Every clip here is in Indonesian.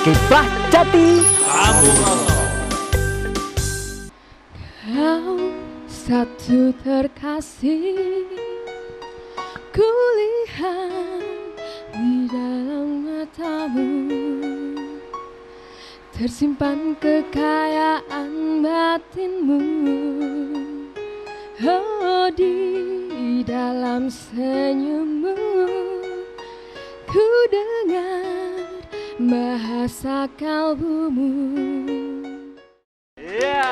Kiblah Jati. Kampung Rosok. Kau satu terkasih, kulihat di dalam matamu tersimpan kekayaan batinmu. Oh, di dalam senyummu ku dengar bahasa kalbumu. Iya.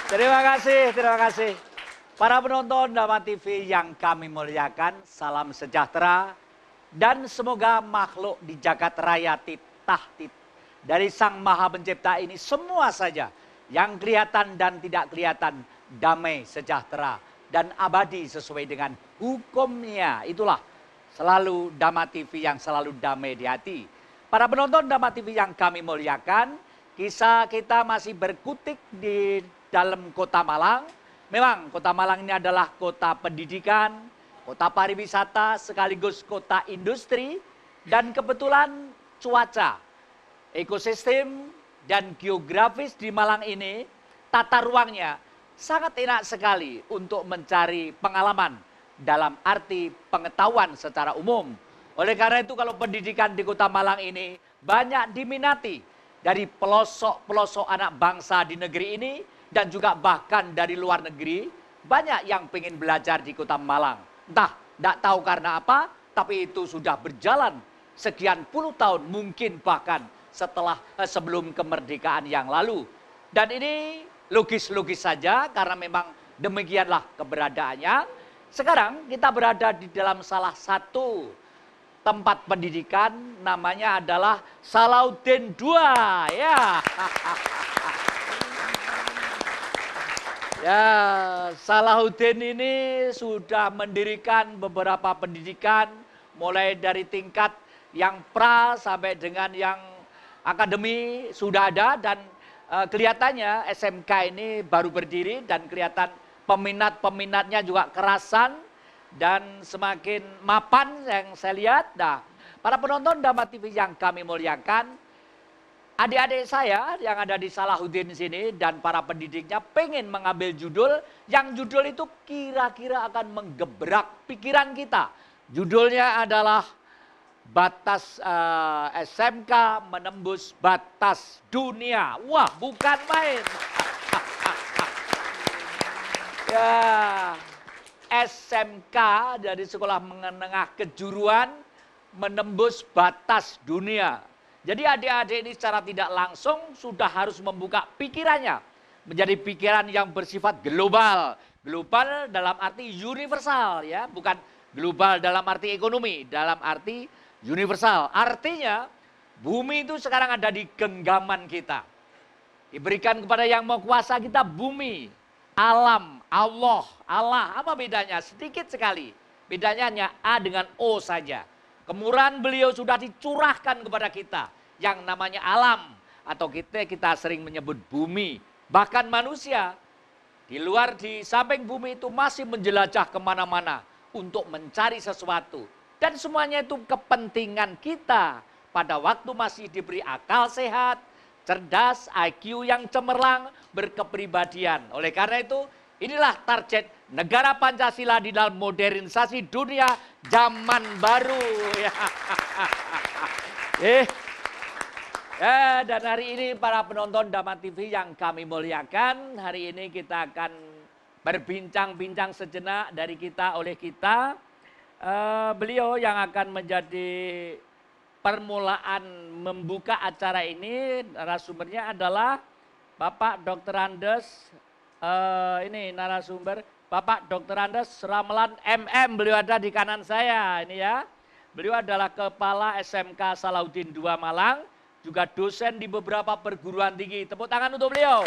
Terima kasih. Para penonton Dama TV yang kami muliakan, salam sejahtera dan semoga makhluk di jagat raya titah dari Sang Maha Pencipta ini semua saja yang kelihatan dan tidak kelihatan damai, sejahtera dan abadi sesuai dengan hukumnya. Itulah selalu Dama TV yang selalu damai di hati. Para penonton Dama TV yang kami muliakan, kisah kita masih berkutik di dalam kota Malang. Memang kota Malang ini adalah kota pendidikan, kota pariwisata, sekaligus kota industri. Dan kebetulan cuaca, ekosistem, dan geografis di Malang ini, tata ruangnya sangat enak sekali untuk mencari pengalaman dalam arti pengetahuan secara umum. Oleh karena itu kalau pendidikan di kota Malang ini banyak diminati dari pelosok-pelosok anak bangsa di negeri ini dan juga bahkan dari luar negeri, banyak yang ingin belajar di kota Malang. Entah, tidak tahu karena apa, tapi itu sudah berjalan sekian puluh tahun, mungkin bahkan sebelum kemerdekaan yang lalu. Dan ini logis-logis saja karena memang demikianlah keberadaannya. Sekarang kita berada di dalam salah satu tempat pendidikan, namanya adalah Salahuddin II. Ya. Ya, Salahuddin ini sudah mendirikan beberapa pendidikan, mulai dari tingkat yang pra sampai dengan yang akademi sudah ada, dan kelihatannya SMK ini baru berdiri dan kelihatan peminat-peminatnya juga kerasan dan semakin mapan yang saya lihat. Nah, para penonton Dama TV yang kami muliakan, adik-adik saya yang ada di Salahuddin sini dan para pendidiknya pengen mengambil judul yang judul itu kira-kira akan menggebrak pikiran kita. Judulnya adalah Batas SMK Menembus Batas Dunia. Wah, bukan main. Ya, SMK dari Sekolah Menengah Kejuruan menembus batas dunia. Jadi adik-adik ini secara tidak langsung sudah harus membuka pikirannya menjadi pikiran yang bersifat global. Global dalam arti universal, ya, bukan global dalam arti ekonomi, dalam arti universal. Artinya bumi itu sekarang ada di genggaman kita. Diberikan kepada yang mau kuasa kita bumi, alam, Allah. Apa bedanya? Sedikit sekali. Bedanya hanya A dengan O saja. Kemurahan beliau sudah dicurahkan kepada kita yang namanya alam, atau kita sering menyebut bumi. Bahkan manusia di samping bumi itu masih menjelajah kemana-mana untuk mencari sesuatu. Dan semuanya itu kepentingan kita pada waktu masih diberi akal sehat, cerdas, IQ yang cemerlang, berkepribadian. Oleh karena itu, inilah target negara Pancasila di dalam modernisasi dunia zaman baru. Dan hari ini para penonton Dama TV yang kami muliakan, hari ini kita akan berbincang-bincang sejenak oleh kita. Beliau yang akan menjadi permulaan membuka acara ini, narasumbernya adalah Bapak Dr. Andes, ini narasumber, Bapak Dr. Andes Ramlan MM, beliau ada di kanan saya ini ya. Beliau adalah Kepala SMK Salahuddin II Malang, juga dosen di beberapa perguruan tinggi. Tepuk tangan untuk beliau.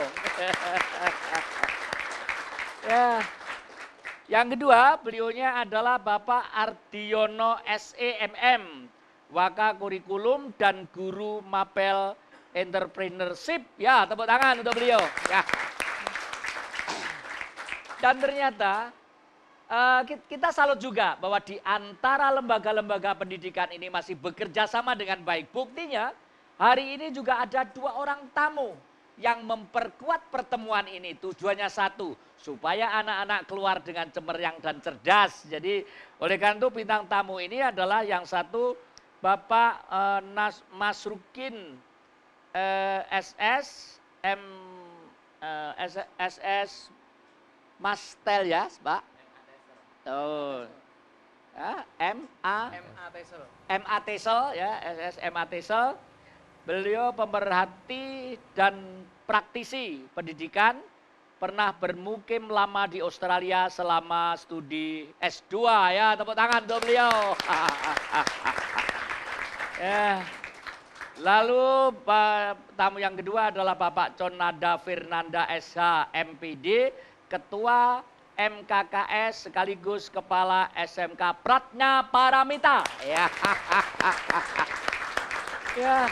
Ya. Yang kedua, beliaunya adalah Bapak Ardiono SEMM, Waka Kurikulum dan Guru Mapel Entrepreneurship. Ya, tepuk tangan untuk beliau. Ya. Dan ternyata kita salut juga bahwa di antara lembaga-lembaga pendidikan ini masih bekerja sama dengan baik. Buktinya hari ini juga ada 2 orang tamu yang memperkuat pertemuan ini. Tujuannya satu, supaya anak-anak keluar dengan cemerlang dan cerdas. Jadi oleh karena itu bintang tamu ini adalah yang satu Bapak Masrukin SS Mastel ya, Pak. Oh, ya, MA Tesel ya, SSMA Tesel. Beliau pemerhati dan praktisi pendidikan, pernah bermukim lama di Australia selama studi S2 ya, tepuk tangan untuk beliau. Ya. Lalu tamu yang kedua adalah Bapak Conada Fernanda SH MPD, Ketua MKKS sekaligus Kepala SMK Pratnya Paramita. Ya. Ya.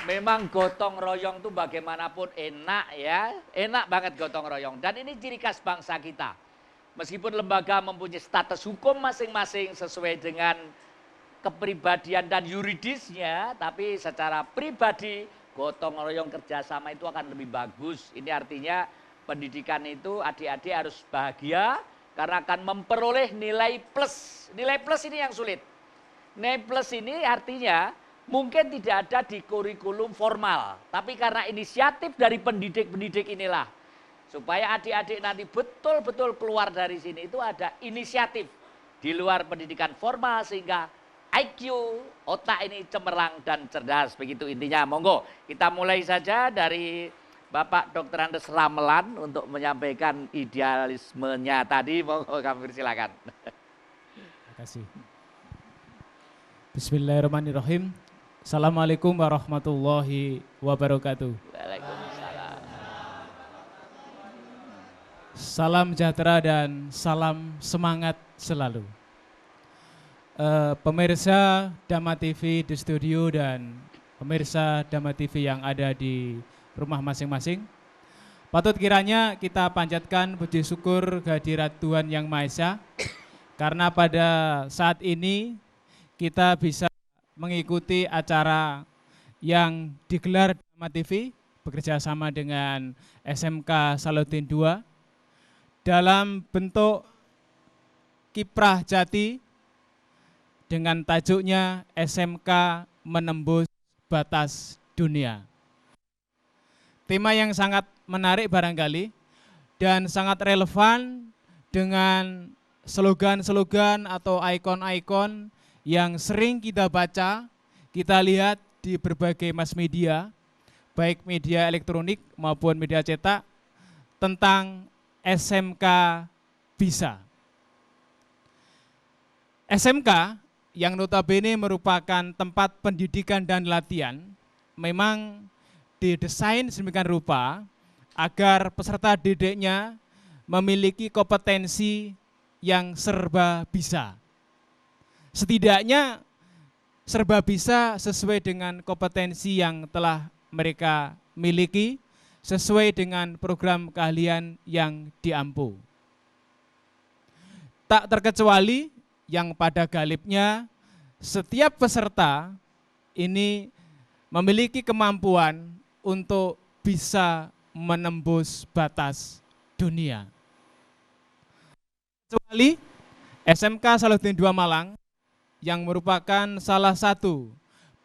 Memang gotong royong tuh bagaimanapun enak ya. Enak banget gotong royong. Dan ini ciri khas bangsa kita. Meskipun lembaga mempunyai status hukum masing-masing sesuai dengan kepribadian dan yuridisnya, tapi secara pribadi gotong royong kerjasama itu akan lebih bagus. Ini artinya pendidikan itu adik-adik harus bahagia karena akan memperoleh nilai plus. Nilai plus ini yang sulit. Nilai plus ini artinya mungkin tidak ada di kurikulum formal, tapi karena inisiatif dari pendidik-pendidik inilah, supaya adik-adik nanti betul-betul keluar dari sini itu ada inisiatif di luar pendidikan formal sehingga IQ, otak ini cemerlang dan cerdas. Begitu intinya. Monggo kita mulai saja dari Bapak Dr. Andes Ramelan untuk menyampaikan idealismenya tadi. Monggo kami silakan. Terima kasih. Bismillahirrahmanirrahim. Assalamualaikum warahmatullahi wabarakatuh. Waalaikumsalam. Salam sejahtera dan salam semangat selalu. Pemirsa Dhamma TV di studio dan pemirsa Dhamma TV yang ada di rumah masing-masing. Patut kiranya kita panjatkan puji syukur kehadirat Tuhan Yang Maha Esa, karena pada saat ini kita bisa mengikuti acara yang digelar Dhamma TV bekerja sama dengan SMK Salahuddin II dalam bentuk kiprah jati dengan tajuknya SMK Menembus Batas Dunia. Tema yang sangat menarik barangkali dan sangat relevan dengan slogan-slogan atau ikon-ikon yang sering kita baca, kita lihat di berbagai mass media, baik media elektronik maupun media cetak, tentang SMK Bisa. SMK yang notabene merupakan tempat pendidikan dan latihan, memang didesain sedemikian rupa agar peserta didiknya memiliki kompetensi yang serba bisa. Setidaknya serba bisa sesuai dengan kompetensi yang telah mereka miliki, sesuai dengan program keahlian yang diampu. Tak terkecuali yang pada galibnya setiap peserta ini memiliki kemampuan untuk bisa menembus batas dunia. Kecuali SMK Salahuddin II Malang yang merupakan salah satu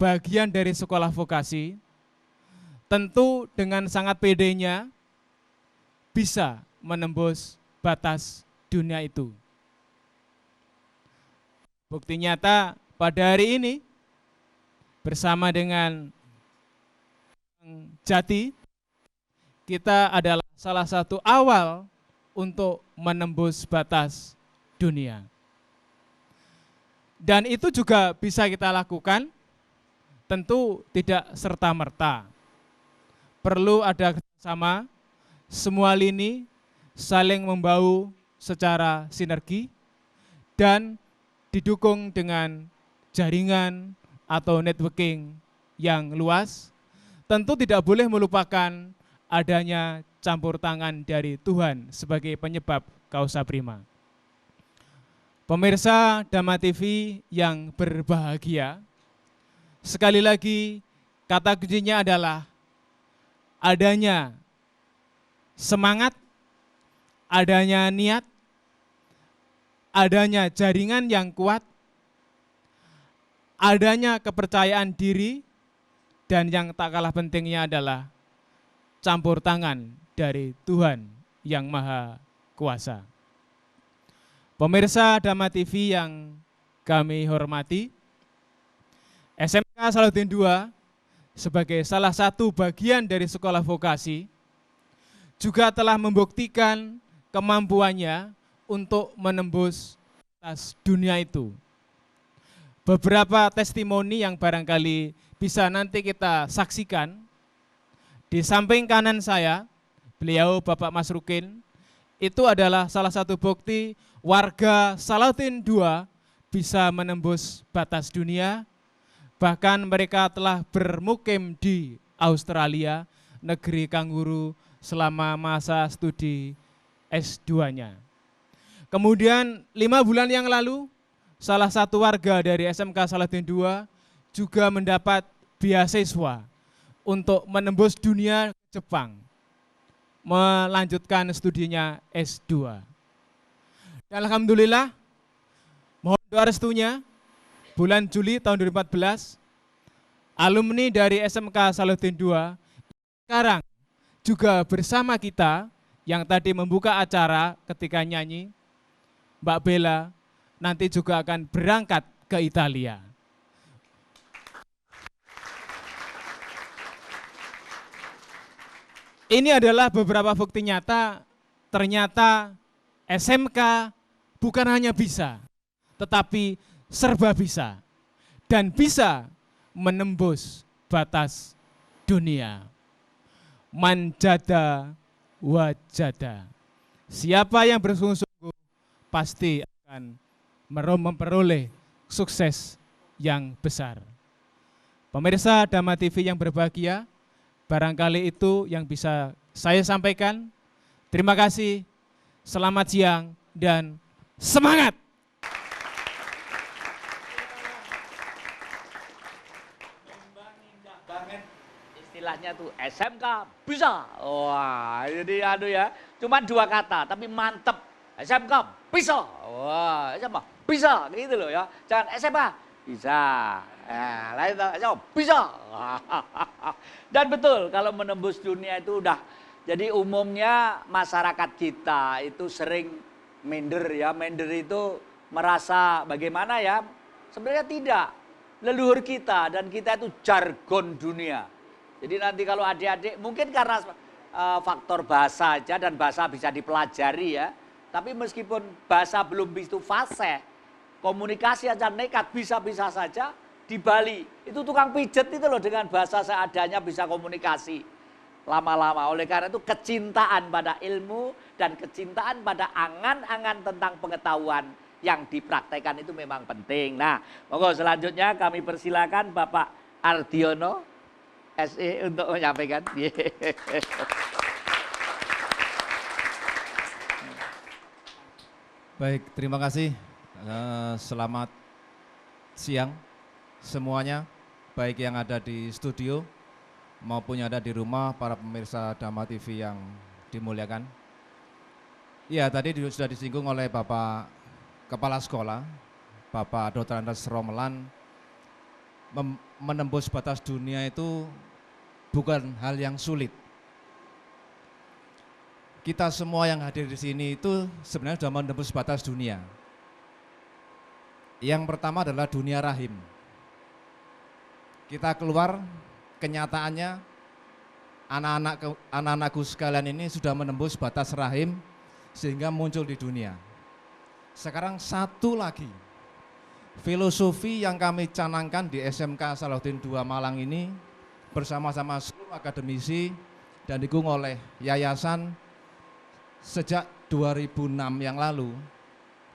bagian dari sekolah vokasi, tentu dengan sangat pedenya bisa menembus batas dunia itu. Bukti nyata pada hari ini bersama dengan Jati, kita adalah salah satu awal untuk menembus batas dunia. Dan itu juga bisa kita lakukan, tentu tidak serta-merta. Perlu ada kerjasama, semua lini saling membahu secara sinergi dan didukung dengan jaringan atau networking yang luas. Tentu tidak boleh melupakan adanya campur tangan dari Tuhan sebagai penyebab causa prima. Pemirsa Dhamma TV yang berbahagia, sekali lagi kata kuncinya adalah adanya semangat, adanya niat, adanya jaringan yang kuat, adanya kepercayaan diri, dan yang tak kalah pentingnya adalah campur tangan dari Tuhan yang Maha Kuasa. Pemirsa Dhamma TV yang kami hormati, SMK Salahuddin II sebagai salah satu bagian dari sekolah vokasi juga telah membuktikan kemampuannya untuk menembus batas dunia itu. Beberapa testimoni yang barangkali bisa nanti kita saksikan. Di samping kanan saya, beliau Bapak Mas Rukin, itu adalah salah satu bukti warga Salahuddin II bisa menembus batas dunia. Bahkan mereka telah bermukim di Australia, negeri kanguru, selama masa studi S2-nya. Kemudian 5 bulan yang lalu, salah satu warga dari SMK Salahuddin II juga mendapat beasiswa untuk menembus dunia ke Jepang, melanjutkan studinya S2. Dan alhamdulillah, mohon doa restunya, bulan Juli tahun 2014, alumni dari SMK Salahuddin II sekarang juga bersama kita yang tadi membuka acara ketika nyanyi, Mbak Bella, nanti juga akan berangkat ke Italia. Ini adalah beberapa bukti nyata, ternyata SMK bukan hanya bisa, tetapi serba bisa, dan bisa menembus batas dunia. Manjada wajada. Siapa yang bersungguh-sungguh pasti akan memperoleh sukses yang besar. Pemirsa Dhamma TV yang berbahagia, barangkali itu yang bisa saya sampaikan. Terima kasih, selamat siang, dan semangat! Istilahnya tuh SMK bisa. Wah, jadi aduh ya, cuma 2 kata tapi mantep. SMK bisa. Wah, SMK bisa gitu loh ya. Jangan SMK bisa. Nah, lain SMK bisa. Dan betul kalau menembus dunia itu udah, jadi umumnya masyarakat kita itu sering minder ya. Minder itu merasa bagaimana ya? Sebenarnya tidak. Leluhur kita dan kita itu jargon dunia. Jadi nanti kalau adik-adik mungkin karena faktor bahasa aja, dan bahasa bisa dipelajari ya. Tapi meskipun bahasa belum itu fasih, komunikasi aja nekat, bisa-bisa saja di Bali. Itu tukang pijet itu loh dengan bahasa seadanya bisa komunikasi lama-lama. Oleh karena itu kecintaan pada ilmu dan kecintaan pada angan-angan tentang pengetahuan yang dipraktekkan itu memang penting. Nah, monggo selanjutnya kami persilakan Bapak Ardiono SE untuk menyampaikan. Baik, terima kasih. Selamat siang semuanya, baik yang ada di studio maupun yang ada di rumah, para pemirsa Dhamma TV yang dimuliakan. Ya, tadi sudah disinggung oleh Bapak Kepala Sekolah, Bapak Dr. Andes Romelan, menembus batas dunia itu bukan hal yang sulit. Kita semua yang hadir di sini itu sebenarnya sudah menembus batas dunia. Yang pertama adalah dunia rahim. Kita keluar, kenyataannya anak-anakku sekalian ini sudah menembus batas rahim sehingga muncul di dunia. Sekarang satu lagi, filosofi yang kami canangkan di SMK Salahuddin II Malang ini bersama-sama seluruh akademisi dan didukung oleh yayasan sejak 2006 yang lalu,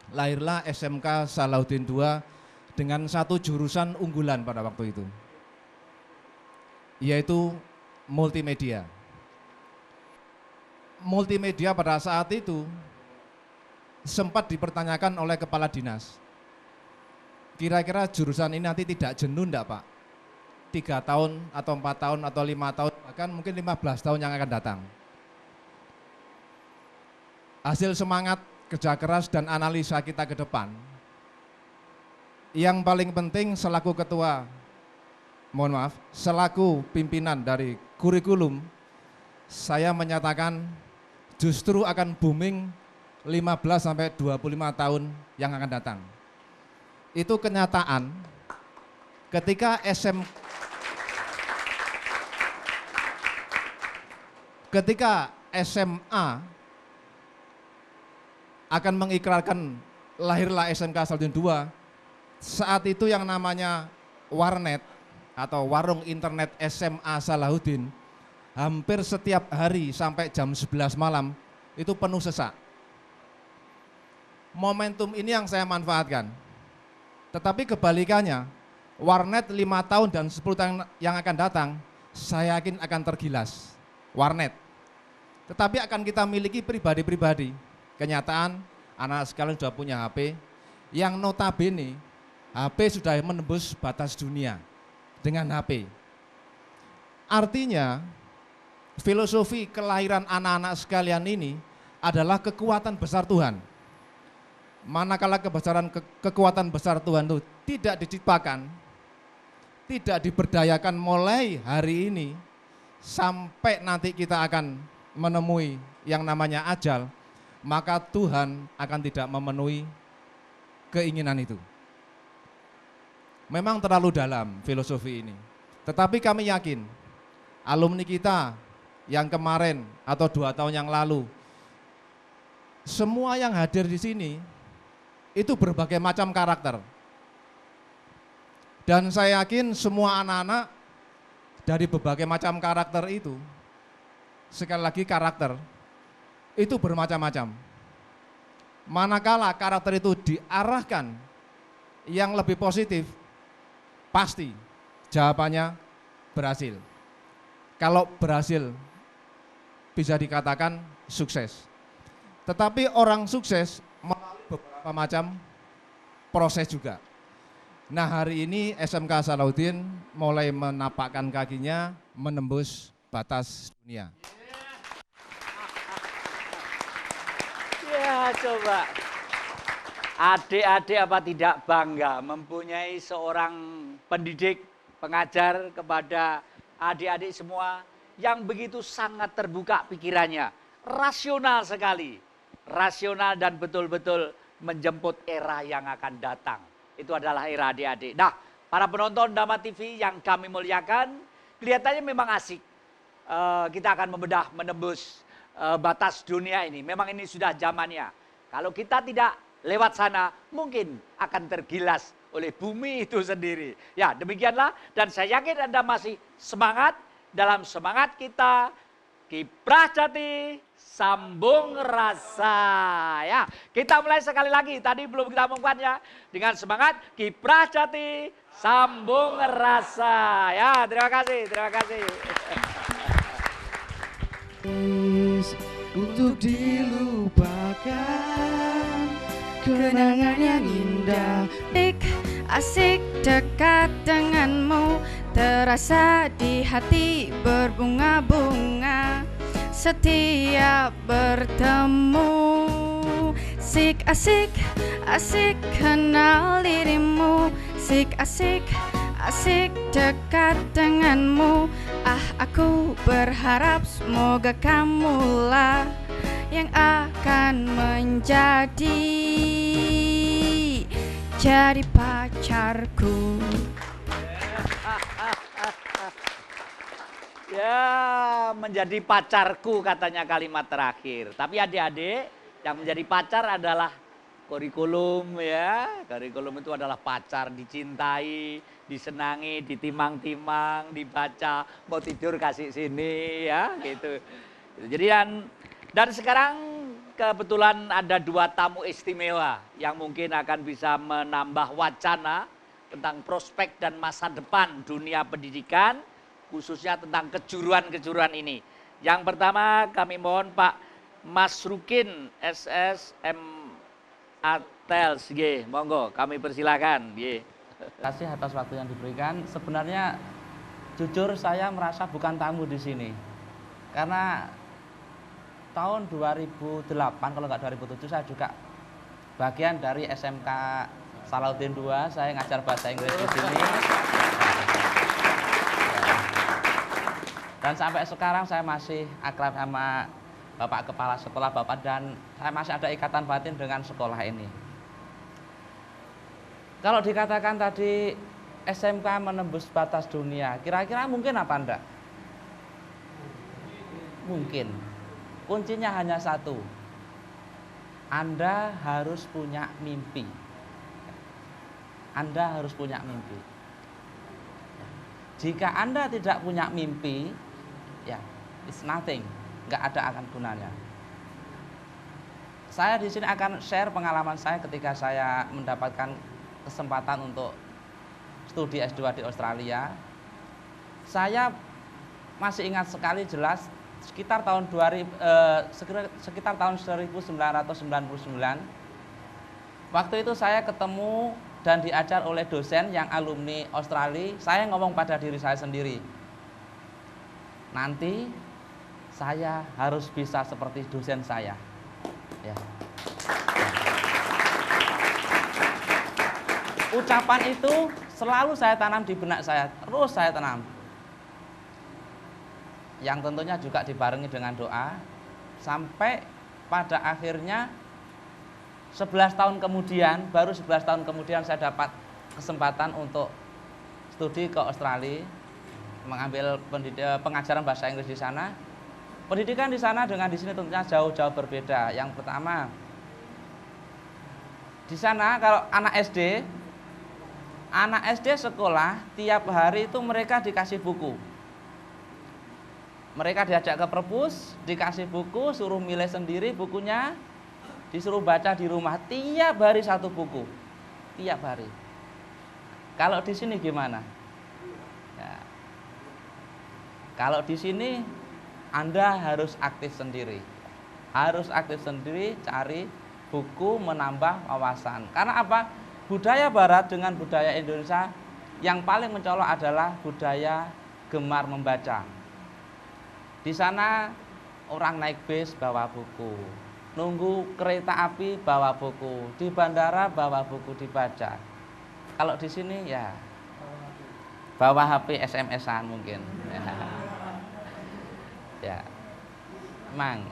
lahirlah SMK Salahuddin II dengan satu jurusan unggulan pada waktu itu, yaitu multimedia. Multimedia pada saat itu sempat dipertanyakan oleh kepala dinas, kira-kira jurusan ini nanti tidak jenuh enggak Pak? 3 tahun atau 4 tahun atau 5 tahun, bahkan mungkin 15 tahun yang akan datang. Hasil semangat, kerja keras dan analisa kita ke depan, yang paling penting selaku ketua, selaku pimpinan dari kurikulum, saya menyatakan justru akan booming 15 sampai 25 tahun yang akan datang. Itu kenyataan ketika SMA akan mengikrarkan lahirlah SMK Salahuddin II, saat itu yang namanya warnet atau warung internet SMA Salahuddin hampir setiap hari sampai jam 11 malam itu penuh sesak. Momentum ini yang saya manfaatkan. Tetapi kebalikannya, warnet 5 tahun dan 10 tahun yang akan datang, saya yakin akan tergilas warnet. Tetapi akan kita miliki pribadi-pribadi. Kenyataan, anak sekalian sudah punya HP, yang notabene HP sudah menembus batas dunia dengan HP. Artinya, filosofi kelahiran anak-anak sekalian ini adalah kekuatan besar Tuhan. Manakala kekuatan besar Tuhan itu tidak diciptakan, tidak diberdayakan mulai hari ini, sampai nanti kita akan menemui yang namanya ajal, maka Tuhan akan tidak memenuhi keinginan itu. Memang terlalu dalam filosofi ini. Tetapi kami yakin, alumni kita yang kemarin atau 2 tahun yang lalu, semua yang hadir di sini, itu berbagai macam karakter. Dan saya yakin semua anak-anak dari berbagai macam karakter itu, sekali lagi karakter, itu bermacam-macam. Manakala karakter itu diarahkan yang lebih positif, pasti jawabannya berhasil. Kalau berhasil bisa dikatakan sukses. Tetapi orang sukses melalui beberapa macam proses juga. Nah, hari ini SMK Salahuddin mulai menapakkan kakinya menembus batas dunia. Ya, coba. Adik-adik apa tidak bangga mempunyai seorang pendidik, pengajar kepada adik-adik semua yang begitu sangat terbuka pikirannya, rasional sekali, rasional dan betul-betul menjemput era yang akan datang. Itu adalah era adik-adik. Nah, para penonton Dama TV yang kami muliakan, kelihatannya memang asik. Kita akan membedah, menembus batas dunia ini. Memang ini sudah zamannya. Kalau kita tidak lewat sana, mungkin akan tergilas oleh bumi itu sendiri. Ya, demikianlah. Dan saya yakin Anda masih semangat. Dalam semangat kita, kiprah jati, sambung rasa. Ya, kita mulai sekali lagi. Tadi belum kita omongkannya. Dengan semangat, kiprah jati, sambung rasa. Ya, terima kasih, terima kasih. Untuk dilupakan kenangan yang indah. Asik dekat denganmu, terasa di hati berbunga-bunga setiap bertemu. Asik, asik kenal dirimu. Asik, asik dekat denganmu. Aku berharap semoga kamulah yang akan jadi pacarku. Ya, menjadi pacarku katanya kalimat terakhir. Tapi adik-adik, yang menjadi pacar adalah kurikulum ya. Kurikulum itu adalah pacar, dicintai, disenangi, ditimang-timang, dibaca, mau tidur kasih sini ya gitu. Jadi dan sekarang kebetulan ada 2 tamu istimewa yang mungkin akan bisa menambah wacana tentang prospek dan masa depan dunia pendidikan, khususnya tentang kejuruan-kejuruan ini. Yang pertama kami mohon Pak Mas Rukin SSM Atels, nggih, monggo kami persilakan, nggih. Terima kasih atas waktu yang diberikan. Sebenarnya jujur saya merasa bukan tamu di sini. Karena tahun 2008 kalau nggak 2007 saya juga bagian dari SMK Salahuddin II, saya ngajar bahasa Inggris di sini. Dan sampai sekarang saya masih akrab sama Bapak Kepala Sekolah Bapak, dan saya masih ada ikatan batin dengan sekolah ini. Kalau dikatakan tadi SMK menembus batas dunia, kira-kira mungkin apa enggak? Mungkin. Kuncinya hanya satu. Anda harus punya mimpi. Anda harus punya mimpi. Jika Anda tidak punya mimpi, ya, it's nothing. Nggak ada akan gunanya. Saya di sini akan share pengalaman saya ketika saya mendapatkan kesempatan untuk studi S2 di Australia. Saya masih ingat sekali jelas sekitar tahun 1999. Waktu itu saya ketemu dan diajar oleh dosen yang alumni Australia. Saya ngomong pada diri saya sendiri, nanti saya harus bisa seperti dosen saya. Ya. Ucapan itu selalu saya tanam di benak saya, terus saya tanam. Yang tentunya juga dibarengi dengan doa, sampai pada akhirnya 11 tahun kemudian, baru 11 tahun kemudian saya dapat kesempatan untuk studi ke Australia, mengambil pengajaran bahasa Inggris di sana. Pendidikan di sana dengan di sini tentunya jauh-jauh berbeda. Yang pertama, di sana kalau anak SD sekolah tiap hari itu mereka dikasih buku. Mereka diajak ke perpus, dikasih buku, suruh milih sendiri bukunya, disuruh baca di rumah tiap hari satu buku, tiap hari. Kalau di sini gimana? Ya. Kalau di sini Anda harus aktif sendiri, cari buku, menambah wawasan. Karena apa? Budaya Barat dengan budaya Indonesia yang paling mencolok adalah budaya gemar membaca. Di sana orang naik bis bawa buku, nunggu kereta api bawa buku, di bandara bawa buku dibaca. Kalau di sini ya bawa HP SMS-an mungkin. Ya, emang.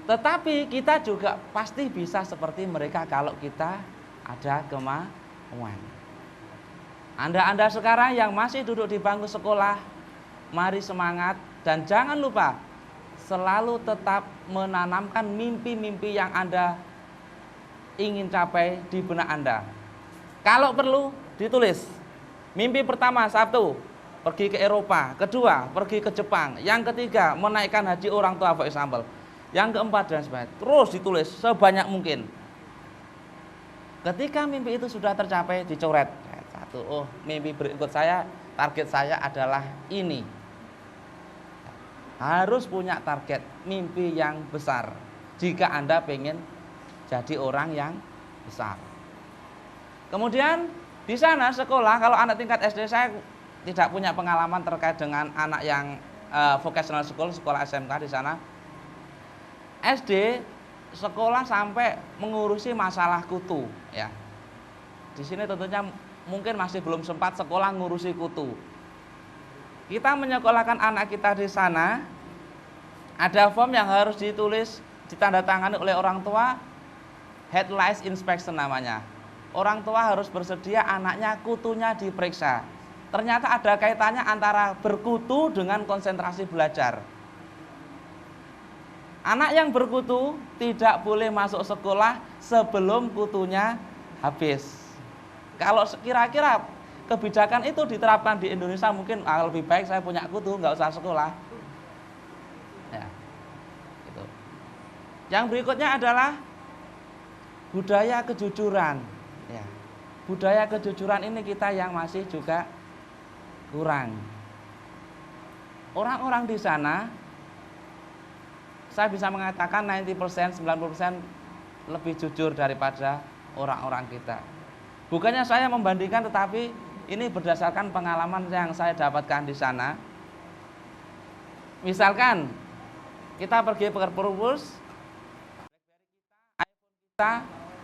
Tetapi kita juga pasti bisa seperti mereka kalau kita ada kemauan. Anda sekarang yang masih duduk di bangku sekolah, mari semangat dan jangan lupa selalu tetap menanamkan mimpi-mimpi yang Anda ingin capai di benak Anda. Kalau perlu ditulis. Mimpi pertama, satu, pergi ke Eropa. Kedua, pergi ke Jepang. Yang ketiga, menaikkan haji orang tua, for example. Yang keempat dan sebagainya. Terus ditulis sebanyak mungkin. Ketika mimpi itu sudah tercapai, dicoret. Satu, oh mimpi berikut saya, target saya adalah ini. Harus punya target, mimpi yang besar. Jika Anda pengen jadi orang yang besar. Kemudian di sana sekolah, kalau anak tingkat SD saya tidak punya pengalaman terkait dengan anak yang vocational school, sekolah SMK di sana. SD sekolah sampai mengurusi masalah kutu, ya. Di sini tentunya mungkin masih belum sempat sekolah ngurusi kutu. Kita menyekolahkan anak kita di sana, ada form yang harus ditulis, ditandatangani oleh orang tua, head lice inspection namanya. Orang tua harus bersedia anaknya kutunya diperiksa. Ternyata ada kaitannya antara berkutu dengan konsentrasi belajar. Anak yang berkutu tidak boleh masuk sekolah sebelum kutunya habis. Kalau kira-kira kebijakan itu diterapkan di Indonesia, mungkin lebih baik saya punya kutu, nggak usah sekolah. Ya, gitu. Yang berikutnya adalah budaya kejujuran. Ya, budaya kejujuran ini kita yang masih juga kurang. Orang-orang di sana, saya bisa mengatakan 90%, 90% lebih jujur daripada orang-orang kita. Bukannya saya membandingkan, tetapi ini berdasarkan pengalaman yang saya dapatkan di sana. Misalkan kita pergi ke perpus, iPhone kita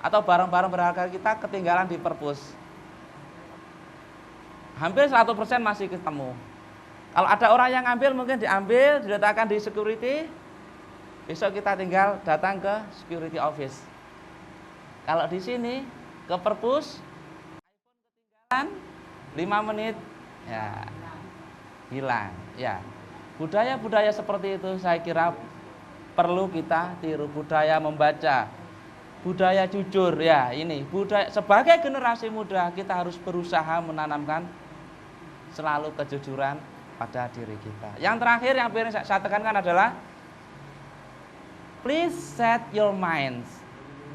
atau barang-barang berharga kita ketinggalan di perpus. Hampir 100% masih ketemu. Kalau ada orang yang ngambil, mungkin diambil, diletakkan di security. Besok kita tinggal datang ke security office. Kalau di sini ke perpus, iPhone ketinggalan 5 menit, ya hilang. Ya, budaya-budaya seperti itu saya kira perlu kita tiru. Budaya membaca, budaya jujur, ya ini budaya. Sebagai generasi muda kita harus berusaha menanamkan selalu kejujuran pada diri kita. Yang terakhir yang ingin saya tekankan adalah please set your minds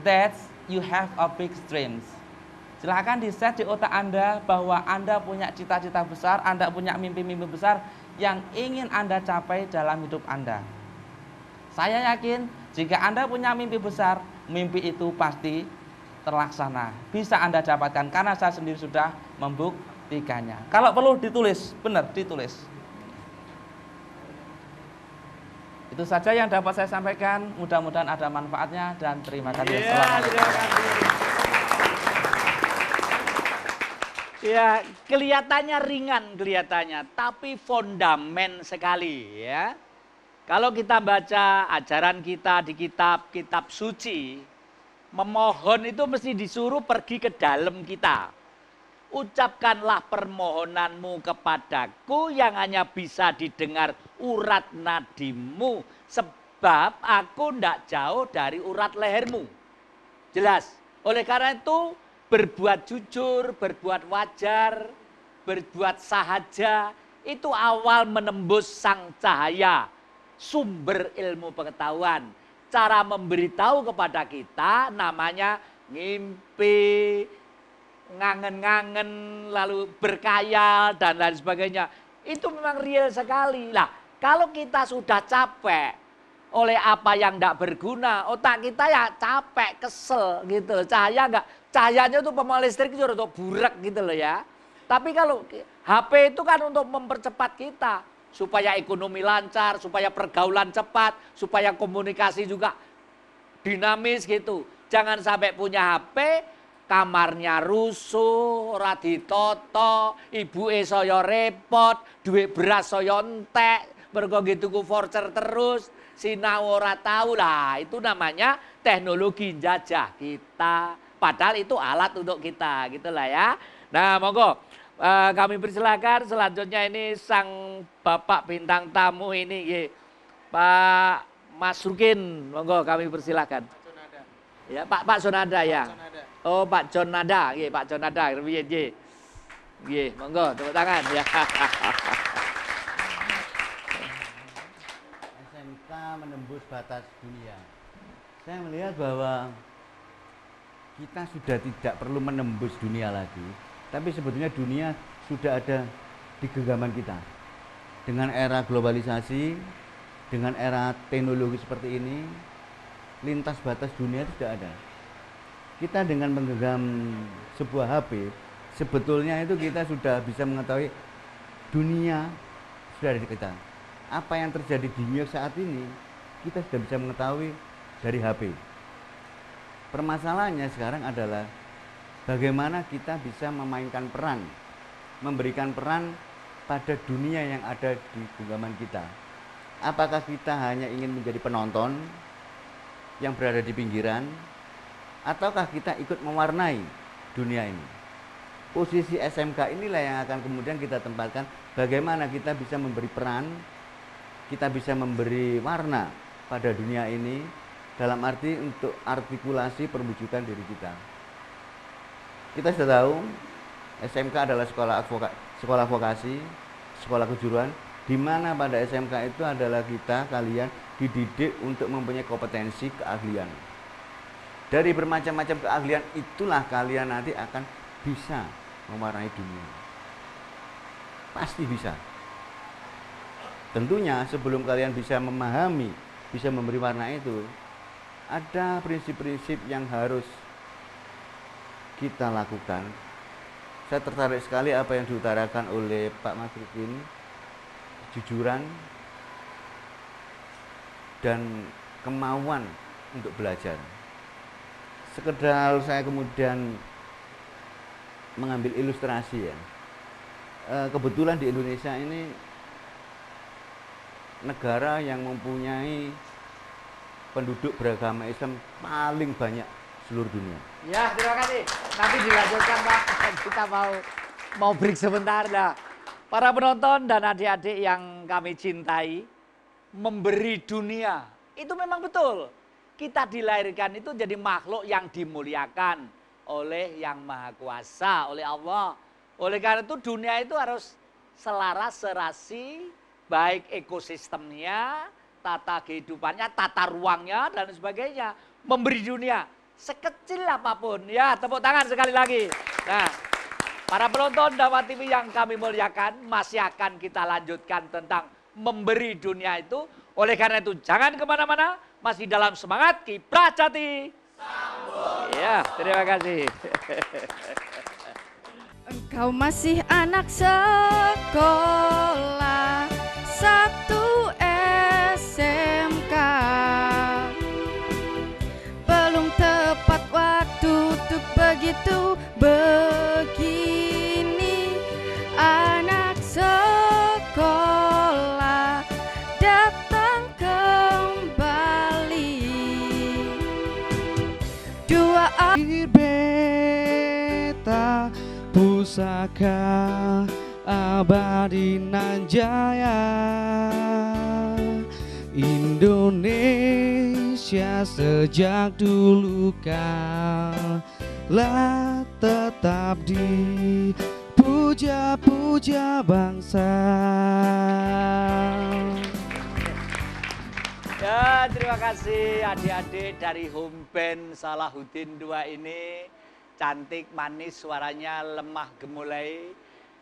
that you have a big dreams. Silakan di-set di otak Anda bahwa Anda punya cita-cita besar, Anda punya mimpi-mimpi besar yang ingin Anda capai dalam hidup Anda. Saya yakin jika Anda punya mimpi besar, mimpi itu pasti terlaksana. Bisa Anda dapatkan karena saya sendiri sudah membuktikannya. Kalau perlu ditulis, benar ditulis. Itu saja yang dapat saya sampaikan. Mudah-mudahan ada manfaatnya dan terima kasih. Terima kasih. Ya, kelihatannya ringan kelihatannya, tapi fondamen sekali ya. Kalau kita baca ajaran kita di kitab suci, memohon itu mesti disuruh pergi ke dalam kita. Ucapkanlah permohonanmu kepadaku yang hanya bisa didengar urat nadimu, sebab aku tidak jauh dari urat lehermu. Jelas. Oleh karena itu berbuat jujur, berbuat wajar, berbuat sahaja, itu awal menembus sang cahaya, sumber ilmu pengetahuan. Cara memberitahu kepada kita namanya ngimpi, ngangen-ngangen, lalu berkayal, dan lain sebagainya. Itu memang real sekali. Lah, kalau kita sudah capek oleh apa yang tidak berguna, otak kita ya capek, kesel gitu. Cahayanya itu pemain listrik itu untuk burak gitu loh ya. Tapi kalau HP itu kan untuk mempercepat kita, supaya ekonomi lancar, supaya pergaulan cepat, supaya komunikasi juga dinamis gitu. Jangan sampai punya HP, kamarnya rusuh, ora ditoto, ibuke saya repot, duit beras saya entek, mergo tuku voucher terus, sinau ora tahu lah. Itu namanya teknologi jajah kita. Padahal itu alat untuk kita, gitulah ya. Nah, monggo kami persilakan selanjutnya ini sang Bapak bintang tamu ini, Pak Mas Rukin, monggo kami persilakan. Ya, Pak Sonada ya. Oh, Pak John Nada, nggih, Pak John Nada, nggih. Nggih, monggo tepuk tangan ya. SMK menembus batas dunia. Saya melihat bahwa kita sudah tidak perlu menembus dunia lagi, tapi sebetulnya dunia sudah ada di genggaman kita. Dengan era globalisasi, dengan era teknologi seperti ini, lintas batas dunia itu sudah ada. Kita dengan menggenggam sebuah HP, sebetulnya itu kita sudah bisa mengetahui dunia sudah ada di kita. Apa yang terjadi di New York saat ini, kita sudah bisa mengetahui dari HP. Permasalahannya sekarang adalah bagaimana kita bisa memainkan peran, memberikan peran pada dunia yang ada di genggaman kita. Apakah kita hanya ingin menjadi penonton yang berada di pinggiran, ataukah kita ikut mewarnai dunia ini? Posisi SMK inilah yang akan kemudian kita tempatkan bagaimana kita bisa memberi peran, kita bisa memberi warna pada dunia ini dalam arti untuk artikulasi perwujudan diri kita. Kita sudah tahu SMK adalah sekolah vokasi, sekolah kejuruan, di mana pada SMK itu adalah kalian dididik untuk mempunyai kompetensi keahlian. Dari bermacam-macam keahlian itulah kalian nanti akan bisa mewarnai dunia. Pasti bisa. Tentunya sebelum kalian bisa memahami, bisa memberi warna itu, ada prinsip-prinsip yang harus kita lakukan. Saya tertarik sekali apa yang diutarakan oleh Pak Masrukin, kejujuran dan kemauan untuk belajar. Sekedar saya kemudian mengambil ilustrasi ya. Kebetulan di Indonesia ini negara yang mempunyai penduduk beragama Islam paling banyak seluruh dunia. Ya, terima kasih. Nanti dilanjutkan Pak. Kita mau break sebentar. Nah, para penonton dan adik-adik yang kami cintai, memberi dunia itu memang betul. Kita dilahirkan itu jadi makhluk yang dimuliakan oleh Yang Maha Kuasa, oleh Allah. Oleh karena itu dunia itu harus selaras, serasi, baik ekosistemnya, tata kehidupannya, tata ruangnya dan sebagainya. Memberi dunia sekecil apapun. Ya, tepuk tangan sekali lagi. Nah, para penonton Dhamma TV yang kami muliakan, masih akan kita lanjutkan tentang memberi dunia itu. Oleh karena itu jangan kemana-mana, masih dalam semangat Kiprah Jati. Ya, terima kasih. Engkau masih anak sekolah 1 SMK. Belum tepat waktu untuk begitu begini. Anak sekolah datang kembali. Dua Beta Pusaka Abadi nan jaya, Indonesia sejak dulu kala tetap dipuja-puja bangsa. Ya, terima kasih adik-adik dari Home Band Salahuddin 2 ini. Cantik, manis, suaranya lemah gemulai.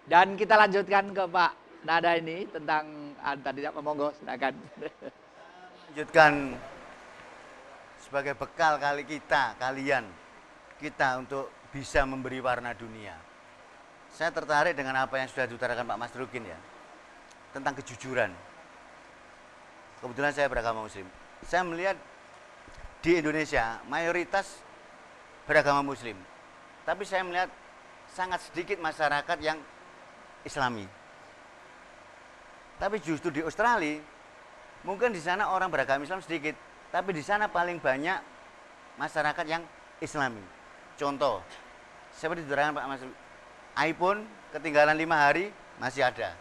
Dan kita lanjutkan ke Pak Nada ini tentang tadi monggo silakan. Lanjutkan sebagai bekal kalian kita untuk bisa memberi warna dunia. Saya tertarik dengan apa yang sudah diutarakan Pak Masrukin ya, tentang kejujuran. Kebetulan saya beragama Muslim. Saya melihat di Indonesia mayoritas beragama Muslim, tapi saya melihat sangat sedikit masyarakat yang Islami. Tapi justru di Australia, mungkin di sana orang beragama Islam sedikit, tapi di sana paling banyak masyarakat yang Islami. Contoh, seperti diterangkan Pak Mas, iPhone ketinggalan 5 hari masih ada.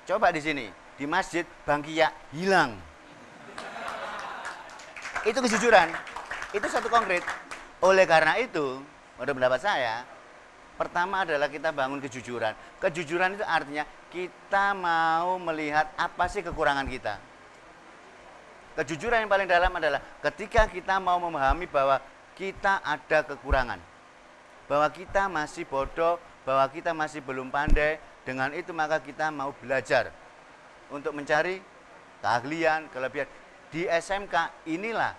Coba di sini, di masjid Bangkia hilang. Itu kejujuran, itu satu konkret. Oleh karena itu, menurut pendapat saya, pertama adalah kita bangun kejujuran. Kejujuran itu artinya kita mau melihat apa sih kekurangan kita. Kejujuran yang paling dalam adalah ketika kita mau memahami bahwa kita ada kekurangan, bahwa kita masih bodoh, bahwa kita masih belum pandai. Dengan itu maka kita mau belajar untuk mencari keahlian, kelebihan. Di SMK inilah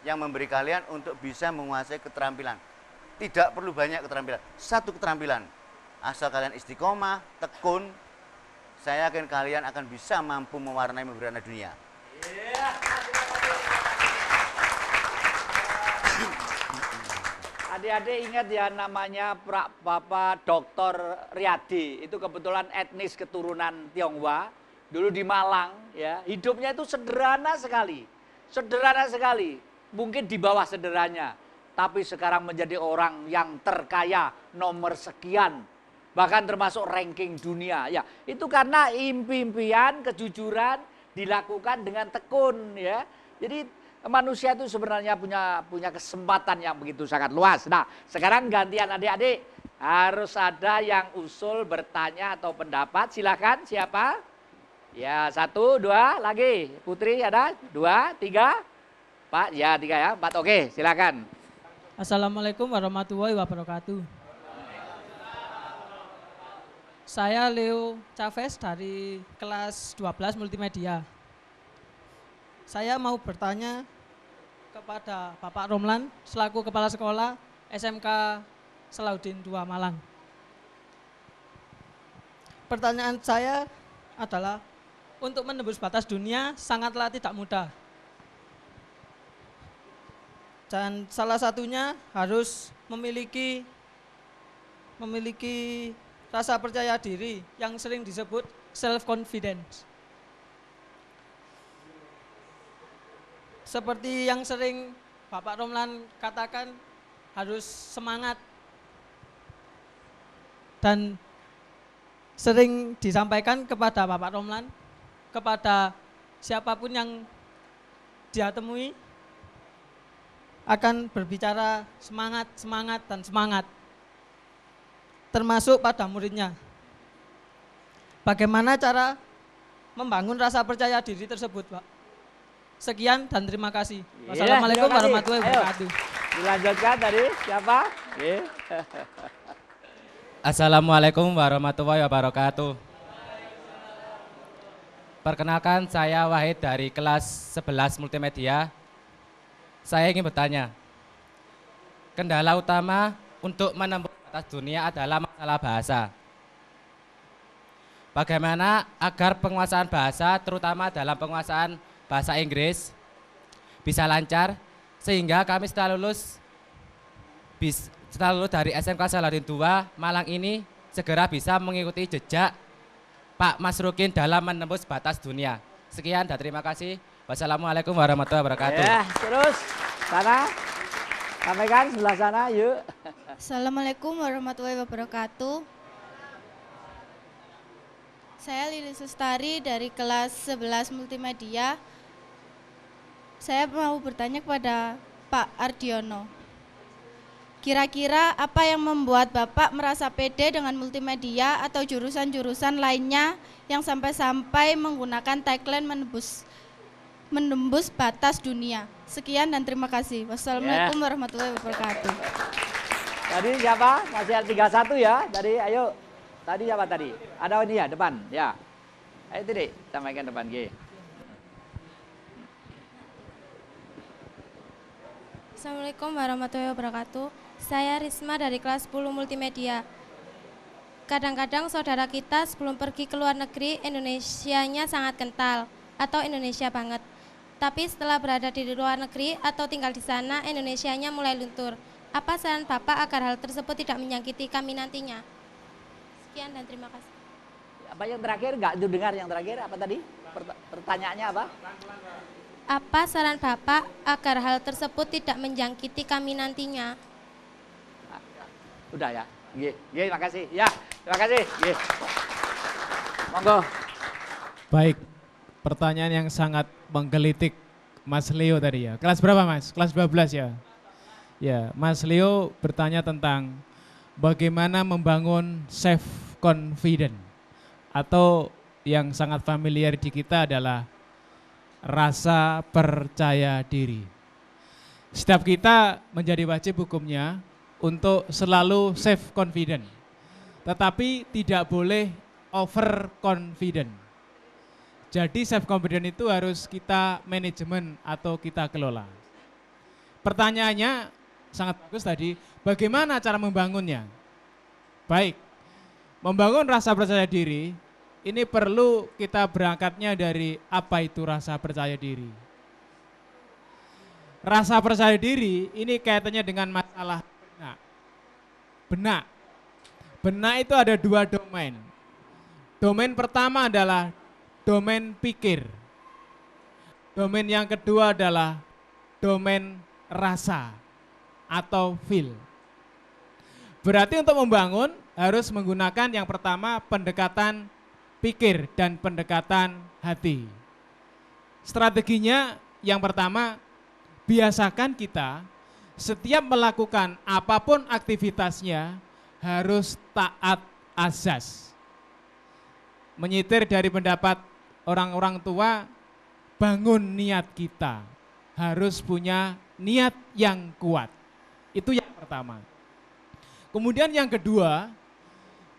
yang memberi kalian untuk bisa menguasai keterampilan. Tidak perlu banyak keterampilan, satu keterampilan. Asal kalian istiqomah, tekun, saya yakin kalian akan bisa mampu mewarnai memberi dunia. Adik-adik ingat ya, namanya Bapak Dr. Riyadi, itu kebetulan etnis keturunan Tionghoa, dulu di Malang ya. Hidupnya itu sederhana sekali. Sederhana sekali. Mungkin di bawah sederhananya, tapi sekarang menjadi orang yang terkaya nomor sekian, bahkan termasuk ranking dunia ya. Itu karena impian, kejujuran dilakukan dengan tekun ya. Jadi manusia itu sebenarnya punya kesempatan yang begitu sangat luas. Nah, sekarang gantian adik-adik, harus ada yang usul bertanya atau pendapat. Silakan, siapa? Ya, 1, 2, lagi. Putri ada? 2, 3. Pak, ya 3 ya. 4, oke, silakan. Assalamualaikum warahmatullahi wabarakatuh. Saya Leo Chavez dari kelas 12 multimedia. Saya mau bertanya ke kepada Bapak Romlan selaku Kepala Sekolah SMK Salahuddin II Malang. Pertanyaan saya adalah, untuk menembus batas dunia sangatlah tidak mudah. Dan salah satunya harus memiliki rasa percaya diri yang sering disebut self-confidence. Seperti yang sering Bapak Romlan katakan, harus semangat. Dan sering disampaikan kepada Bapak Romlan, kepada siapapun yang dia temui, akan berbicara semangat, semangat, dan semangat. Termasuk pada muridnya. Bagaimana cara membangun rasa percaya diri tersebut, Pak? Sekian dan terima kasih. Wassalamualaikum warahmatullahi wabarakatuh. Dilanjutkan tadi siapa? Assalamualaikum warahmatullahi wabarakatuh. Perkenalkan, saya Wahid dari kelas 11 Multimedia. Saya ingin bertanya, kendala utama untuk menembus batas dunia adalah masalah bahasa. Bagaimana agar penguasaan bahasa, terutama dalam penguasaan bahasa Inggris, bisa lancar, sehingga kami setelah lulus dari SMK Salahuddin II Malang ini segera bisa mengikuti jejak Pak Masrukin dalam menembus batas dunia. Sekian dan terima kasih. Wassalamualaikum warahmatullahi wabarakatuh. Ya, terus sana, sampaikan sebelah sana, yuk. Assalamualaikum warahmatullahi wabarakatuh. Saya Lilis Sustari dari kelas 11 Multimedia. Saya mau bertanya kepada Pak Ardiono. Kira-kira apa yang membuat Bapak merasa pede dengan multimedia atau jurusan-jurusan lainnya yang sampai-sampai menggunakan tagline menembus batas dunia? Sekian dan terima kasih. Wassalamualaikum warahmatullahi wabarakatuh. Tadi siapa? Masih ada 31 ya. Tadi ayo. Tadi siapa tadi? Ada ini ya depan. Ya. Ayo tadi sampaikan depan G. Assalamualaikum warahmatullahi wabarakatuh. Saya Risma dari kelas 10 Multimedia. Kadang-kadang saudara kita sebelum pergi ke luar negeri, Indonesianya sangat kental atau Indonesia banget. Tapi setelah berada di luar negeri atau tinggal di sana, Indonesianya mulai luntur. Apa saran Bapak agar hal tersebut tidak menyakiti kami nantinya? Sekian dan terima kasih. Apa yang terakhir? Enggak dengar yang terakhir apa tadi? Pertanyaannya apa? Apa saran Bapak agar hal tersebut tidak menjangkiti kami nantinya? Udah ya. Terima kasih. Ya, terima kasih. Monggo. Baik, pertanyaan yang sangat menggelitik Mas Leo tadi ya. Kelas berapa Mas? Kelas 12 ya? Ya, Mas Leo bertanya tentang bagaimana membangun self-confident atau yang sangat familiar di kita adalah rasa percaya diri. Setiap kita menjadi wajib hukumnya untuk selalu self-confident, tetapi tidak boleh overconfident. Jadi self-confident itu harus kita manajemen atau kita kelola. Pertanyaannya sangat bagus tadi, bagaimana cara membangunnya? Baik, membangun rasa percaya diri, ini perlu kita berangkatnya dari apa itu rasa percaya diri. Rasa percaya diri ini kaitannya dengan masalah benak. Benak itu ada dua domain. Domain pertama adalah domain pikir. Domain yang kedua adalah domain rasa atau feel. Berarti untuk membangun harus menggunakan yang pertama pendekatan pikir dan pendekatan hati. Strateginya yang pertama, biasakan kita setiap melakukan apapun aktivitasnya harus taat azas. Menyitir dari pendapat orang-orang tua, bangun niat kita. Harus punya niat yang kuat. Itu yang pertama. Kemudian yang kedua,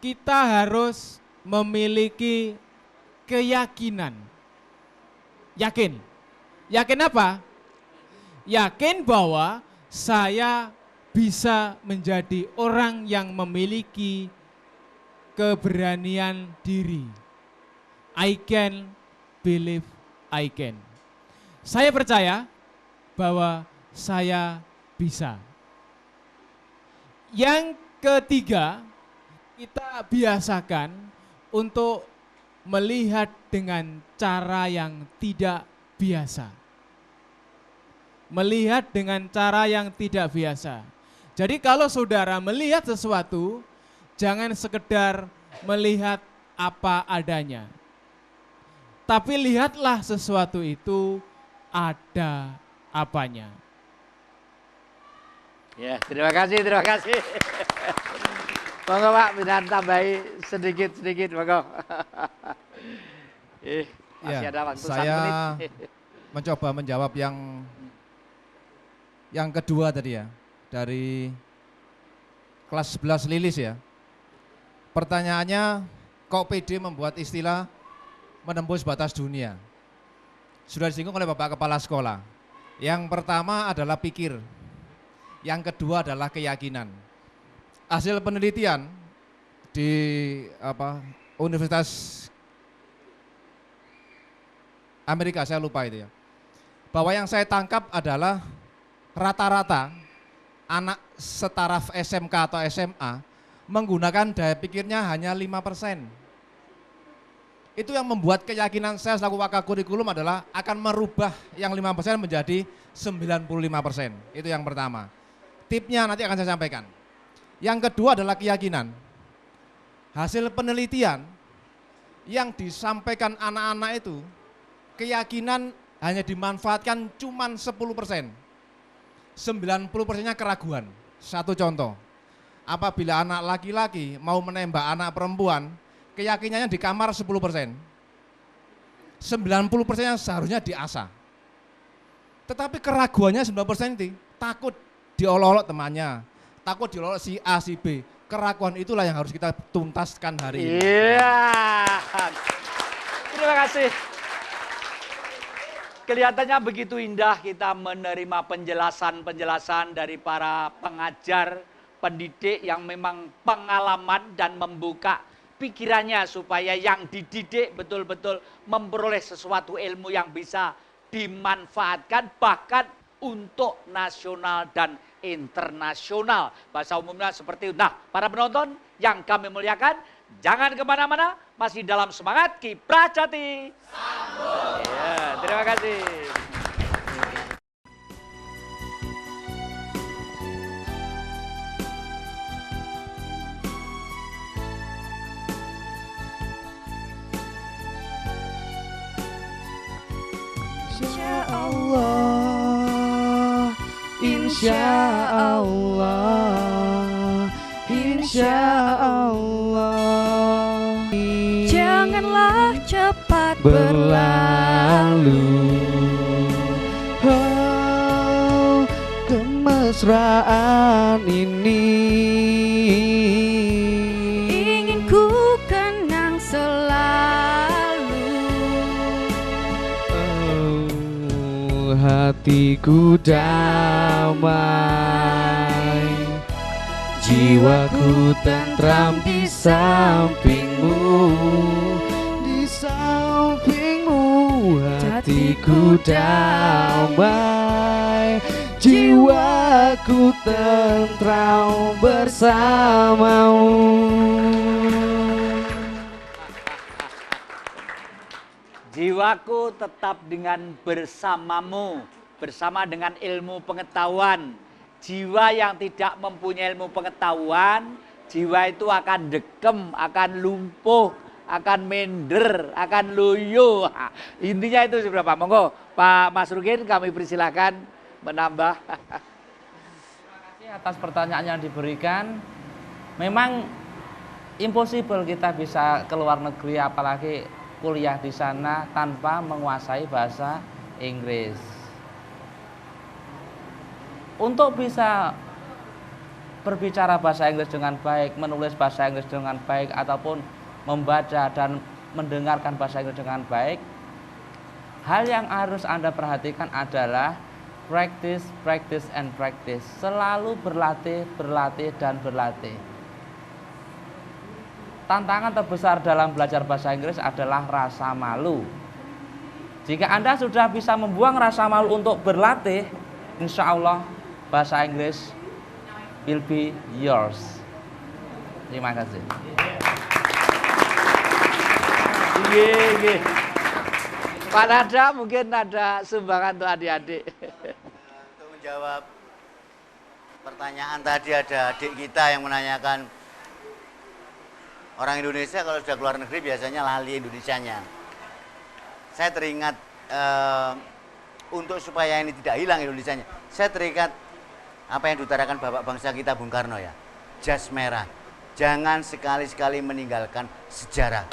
kita harus memiliki keyakinan. Yakin. Yakin apa? yakin bahwa saya bisa menjadi orang yang memiliki keberanian diri. I can believe I can. Saya percaya bahwa saya bisa. Yang ketiga, kita biasakan untuk melihat dengan cara yang tidak biasa. Melihat dengan cara yang tidak biasa. Jadi kalau saudara melihat sesuatu, jangan sekedar melihat apa adanya. Tapi lihatlah sesuatu itu ada apanya. Ya, terima kasih, terima kasih. Monggo Pak, bisa tambahi sedikit, monggo. Masih ada waktu 1 saya menit. mencoba menjawab yang kedua tadi ya, dari kelas 11 Lilis ya. Pertanyaannya, kok PD membuat istilah menembus batas dunia? Sudah disinggung oleh Bapak Kepala Sekolah. Yang pertama adalah pikir, yang kedua adalah keyakinan. Hasil penelitian di Universitas Amerika, saya lupa itu ya, bahwa yang saya tangkap adalah rata-rata anak setaraf SMK atau SMA menggunakan daya pikirnya hanya 5%. Itu yang membuat keyakinan saya selaku Wakakurikulum adalah akan merubah yang 5% menjadi 95%. Itu yang pertama. Tipnya nanti akan saya sampaikan. Yang kedua adalah keyakinan. Hasil penelitian yang disampaikan anak-anak itu, keyakinan hanya dimanfaatkan cuma 10%. 90%-nya keraguan. Satu contoh, apabila anak laki-laki mau menembak anak perempuan, keyakinannya di kamar 10%. 90%-nya seharusnya diasah. Tetapi keraguannya 90% itu takut diolok-olok temannya, takut diolok si A, si B. Keraguan itulah yang harus kita tuntaskan hari ini. Iya. Terima kasih. Kelihatannya begitu indah kita menerima penjelasan-penjelasan dari para pengajar, pendidik yang memang pengalaman dan membuka pikirannya supaya yang dididik betul-betul memperoleh sesuatu ilmu yang bisa dimanfaatkan bahkan untuk nasional dan internasional. Bahasa umumnya seperti itu. Nah, para penonton yang kami muliakan, jangan kemana-mana, masih dalam semangat Kiprah Jati. Sambung. Ya, terima kasih. Insya Allah, insya Allah, insya Allah. Janganlah cepat berlalu. Oh, kemesraan ini ingin ku kenang selalu. Oh, hatiku damai, jiwaku tentram di sampingmu, di sampingmu. Hatiku damai, jiwaku tentram bersamamu. Jiwaku tetap dengan bersamamu, bersama dengan ilmu pengetahuan. Jiwa yang tidak mempunyai ilmu pengetahuan, jiwa itu akan dekem, akan lumpuh, akan minder, akan loyo. Intinya itu seberapa? Monggo Pak Mas Rukin, kami persilahkan menambah. Terima kasih atas pertanyaan yang diberikan. Memang impossible kita bisa keluar negeri apalagi kuliah di sana tanpa menguasai bahasa Inggris. Untuk bisa berbicara bahasa Inggris dengan baik, menulis bahasa Inggris dengan baik, ataupun membaca dan mendengarkan bahasa Inggris dengan baik, hal yang harus Anda perhatikan adalah practice, practice, and practice. Selalu berlatih, berlatih, dan berlatih. Tantangan terbesar dalam belajar bahasa Inggris adalah rasa malu. Jika Anda sudah bisa membuang rasa malu untuk berlatih, insya Allah bahasa Inggris will be yours. Terima kasih. Pak Nada mungkin ada sumbangan untuk adik-adik. Untuk menjawab pertanyaan tadi, ada adik kita yang menanyakan, orang Indonesia kalau sudah keluar negeri biasanya lali Indonesianya. Saya teringat untuk supaya ini tidak hilang Indonesianya, saya teringat apa yang diutarakan Bapak bangsa kita Bung Karno ya, jas merah, jangan sekali-sekali meninggalkan sejarah.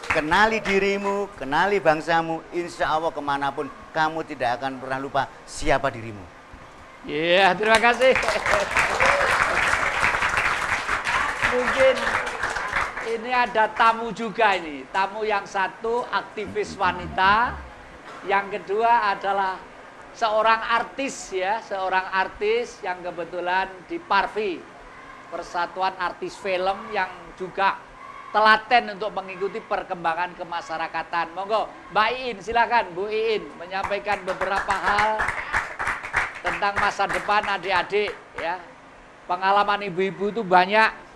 Kenali dirimu, kenali bangsamu, insya Allah kemanapun kamu tidak akan pernah lupa siapa dirimu. Iya, terima kasih. Mungkin ini ada tamu juga ini. Tamu yang satu aktivis wanita, yang kedua adalah seorang artis ya, seorang artis yang kebetulan di Parvi, Persatuan Artis Film, yang juga telaten untuk mengikuti perkembangan kemasyarakatan. Monggo, Mbak Iin, silakan Bu Iin menyampaikan beberapa hal tentang masa depan adik-adik ya. Pengalaman ibu-ibu itu banyak.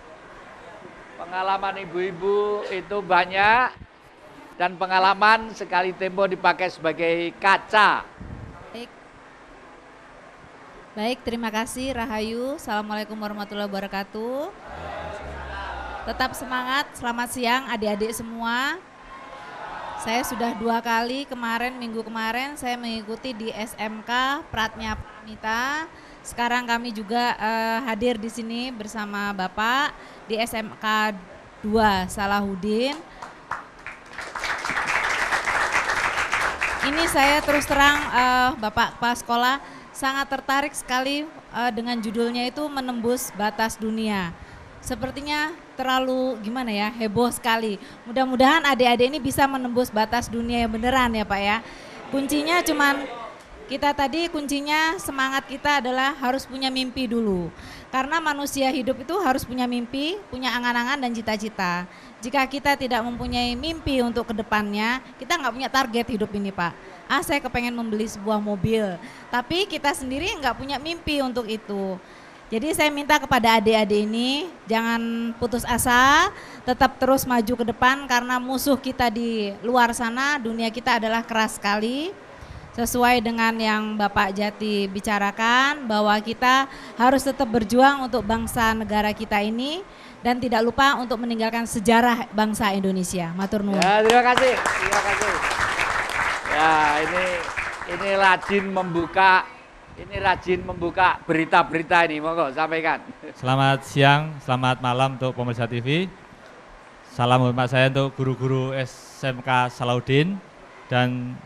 Pengalaman ibu-ibu itu banyak, dan pengalaman sekali tempo dipakai sebagai kaca. Baik, terima kasih Rahayu. Assalamualaikum warahmatullahi wabarakatuh. Tetap semangat, selamat siang adik-adik semua. Saya sudah 2 kali minggu kemarin saya mengikuti di SMK Pratnya Pramita. Sekarang kami juga hadir di sini bersama Bapak di SMK 2 Salahuddin. Ini saya terus terang Bapak Kepala Sekolah sangat tertarik sekali dengan judulnya itu Menembus Batas Dunia. Sepertinya terlalu gimana ya, heboh sekali. Mudah-mudahan adik-adik ini bisa menembus batas dunia yang beneran ya Pak ya. Kuncinya kuncinya semangat kita adalah harus punya mimpi dulu. Karena manusia hidup itu harus punya mimpi, punya angan-angan dan cita-cita. Jika kita tidak mempunyai mimpi untuk kedepannya, kita nggak punya target hidup ini Pak. Saya kepengen membeli sebuah mobil, tapi kita sendiri nggak punya mimpi untuk itu. Jadi saya minta kepada adik-adik ini jangan putus asa, tetap terus maju ke depan karena musuh kita di luar sana, dunia kita adalah keras sekali. Sesuai dengan yang Bapak Jati bicarakan bahwa kita harus tetap berjuang untuk bangsa negara kita ini dan tidak lupa untuk meninggalkan sejarah bangsa Indonesia. Matur nuwun. Ya, terima kasih. Terima kasih. Ya, ini rajin membuka berita-berita ini, monggo sampaikan. Selamat siang, selamat malam untuk pemirsa TV. Salam hormat saya untuk guru-guru SMK Salahuddin dan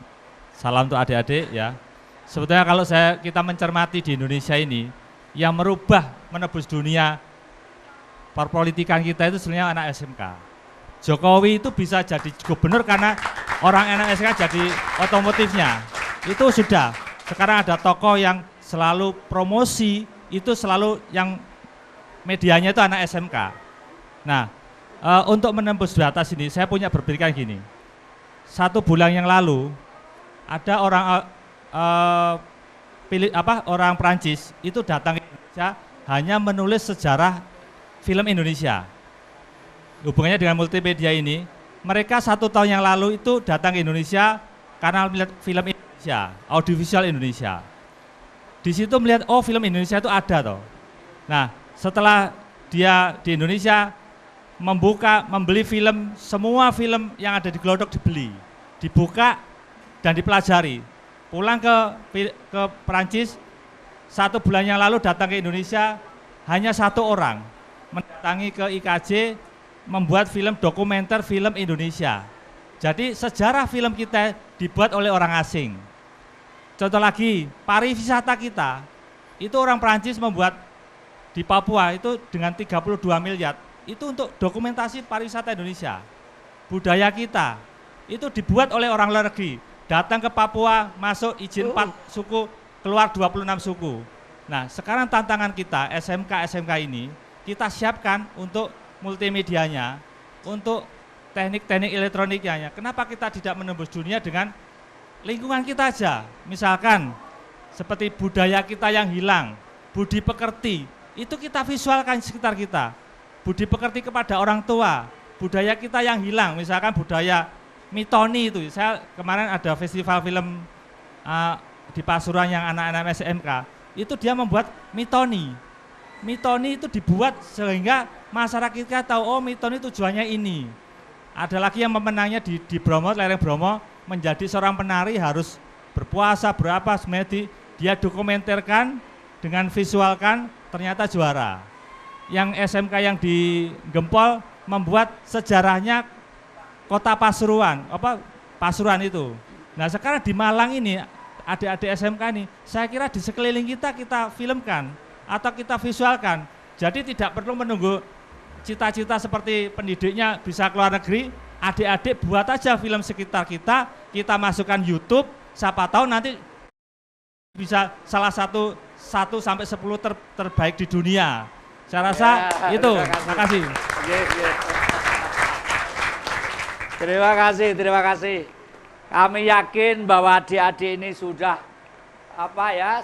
salam untuk adik-adik ya. Sebetulnya kalau kita mencermati di Indonesia ini, yang menebus dunia perpolitikan kita itu sebenarnya anak SMK. Jokowi itu bisa jadi gubernur karena orang anak SMK jadi otomotifnya. Itu sudah. Sekarang ada tokoh yang selalu promosi, itu selalu yang medianya itu anak SMK. Nah, untuk menembus batas ini, saya punya berpikir gini. 1 bulan yang lalu, ada orang Prancis itu datang ke Indonesia hanya menulis sejarah film Indonesia. Hubungannya dengan multimedia ini, mereka 1 tahun yang lalu itu datang ke Indonesia karena melihat film Indonesia, audiovisual Indonesia. Di situ melihat, oh film Indonesia itu ada toh. Nah, setelah dia di Indonesia membeli film, semua film yang ada di Glodok dibeli, dibuka dan dipelajari. Pulang ke Perancis, 1 bulan yang lalu datang ke Indonesia, hanya 1 orang mendatangi ke IKJ membuat film dokumenter film Indonesia. Jadi sejarah film kita dibuat oleh orang asing. Contoh lagi, pariwisata kita, itu orang Perancis membuat di Papua itu dengan 32 miliar, itu untuk dokumentasi pariwisata Indonesia. Budaya kita, itu dibuat oleh orang luar negeri. Datang ke Papua, masuk izin 4 suku, keluar 26 suku. Nah, sekarang tantangan kita, SMK ini, kita siapkan untuk multimedianya, untuk teknik-teknik elektroniknya. Kenapa kita tidak menembus dunia dengan lingkungan kita aja? Misalkan, seperti budaya kita yang hilang, budi pekerti, itu kita visualkan di sekitar kita. Budi pekerti kepada orang tua, budaya kita yang hilang, misalkan budaya mitoni itu. Saya kemarin ada festival film di Pasuruan yang anak-anak SMK, itu dia membuat mitoni. Mitoni itu dibuat sehingga masyarakat kita tahu, oh mitoni tujuannya ini. Ada lagi yang pemenangnya di Bromo, lereng Bromo, menjadi seorang penari harus berpuasa berapa, sebenarnya dia dokumenterkan dengan visualkan, ternyata juara. Yang SMK yang di Gempol membuat sejarahnya kota Pasuruan, Pasuruan itu. Nah sekarang di Malang ini, adik-adik SMK ini, saya kira di sekeliling kita filmkan atau kita visualkan. Jadi tidak perlu menunggu cita-cita seperti pendidiknya bisa keluar negeri, adik-adik buat aja film sekitar kita masukkan YouTube, siapa tahu nanti bisa salah satu 1 sampai 10 terbaik di dunia. Saya rasa itu. Terima kasih. Terima kasih. Kami yakin bahwa adik-adik ini sudah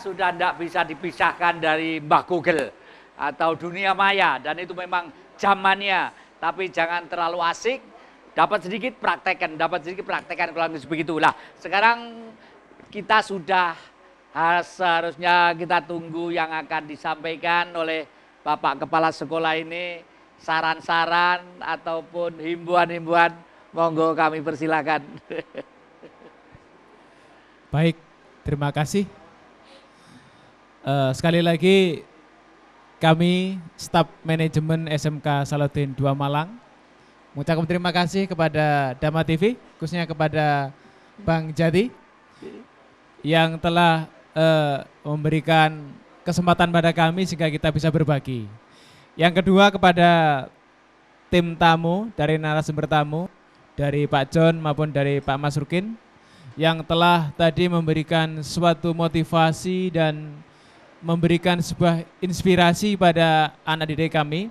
sudah tidak bisa dipisahkan dari Mbah Google atau dunia maya, dan itu memang zamannya. Tapi jangan terlalu asik, dapat sedikit praktekkan kalau begitulah. Sekarang kita sudah seharusnya kita tunggu yang akan disampaikan oleh Bapak Kepala Sekolah ini, saran-saran ataupun himbauan-himbauan, monggo kami persilakan. Baik, terima kasih. Sekali lagi kami staf manajemen SMK Salahuddin II Malang mengucapkan terima kasih kepada Dama TV, khususnya kepada Bang Jati yang telah memberikan kesempatan pada kami sehingga kita bisa berbagi. Yang kedua kepada tim tamu, dari narasumber tamu, dari Pak John maupun dari Pak Mas Rukin, yang telah tadi memberikan suatu motivasi dan memberikan sebuah inspirasi pada anak didik kami.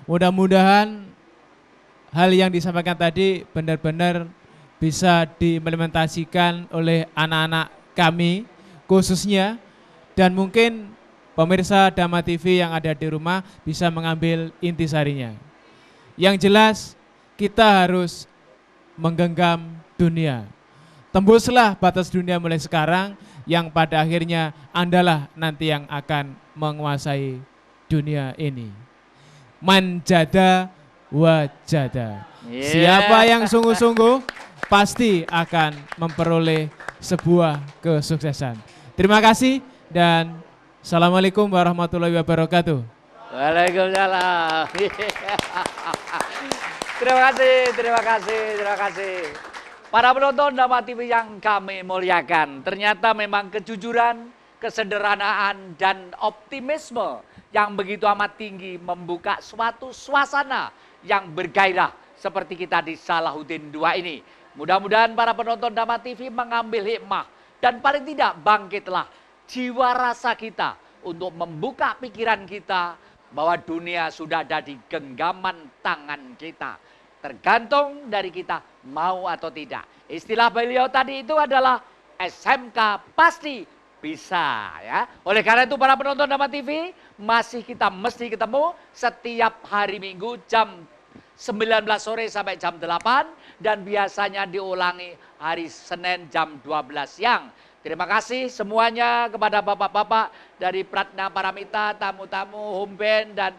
Mudah-mudahan hal yang disampaikan tadi benar-benar bisa diimplementasikan oleh anak-anak kami khususnya, dan mungkin pemirsa Dama TV yang ada di rumah bisa mengambil intisarinya. Yang jelas kita harus menggenggam dunia. Tembuslah batas dunia mulai sekarang, yang pada akhirnya Andalah nanti yang akan menguasai dunia ini. Manjada wajada. Siapa yang sungguh-sungguh pasti akan memperoleh sebuah kesuksesan. Terima kasih dan Assalamualaikum warahmatullahi wabarakatuh. Waalaikumsalam. Terima kasih. Para penonton Dama TV yang kami muliakan, ternyata memang kejujuran, kesederhanaan, dan optimisme yang begitu amat tinggi membuka suatu suasana yang bergairah seperti kita di Salahuddin II ini. Mudah-mudahan para penonton Dama TV mengambil hikmah dan paling tidak bangkitlah jiwa rasa kita untuk membuka pikiran kita bahwa dunia sudah ada di genggaman tangan kita. Tergantung dari kita mau atau tidak. Istilah beliau tadi itu adalah SMK pasti bisa, ya. Oleh karena itu para penonton Dama TV kita mesti ketemu setiap hari Minggu jam 19 sore sampai jam 8 dan biasanya diulangi hari Senin jam 12 siang. Terima kasih semuanya kepada bapak-bapak dari Pratna Paramita, tamu-tamu, home band, dan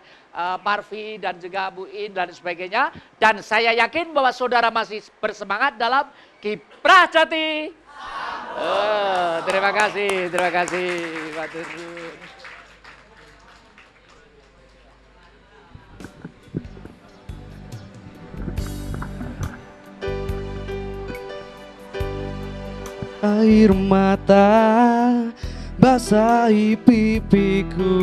Parvi, dan juga Bu In, dan sebagainya. Dan saya yakin bahwa saudara masih bersemangat dalam Kiprah Jati. Terima kasih. Pak Turun. Air mata basahi pipiku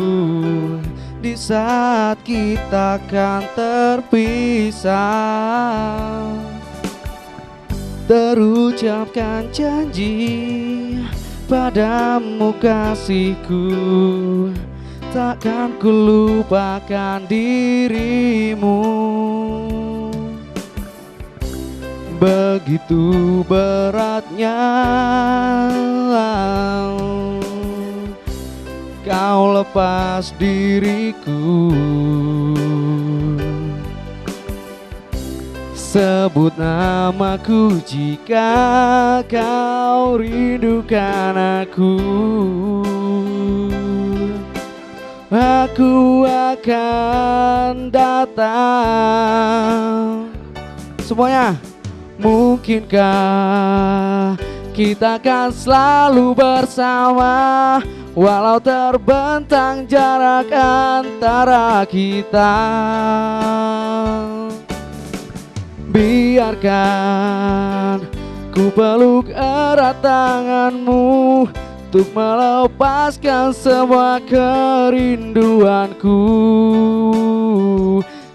di saat kita akan terpisah. terucapkan janji padamu kasihku, takkan ku lupakan dirimu. Begitu beratnya kau lepas diriku, sebut namaku jika kau rindukan aku. Aku akan datang. Semuanya. Mungkinkah kita akan selalu bersama, walau terbentang jarak antara kita. Biarkan ku peluk erat tanganmu untuk melepaskan semua kerinduanku.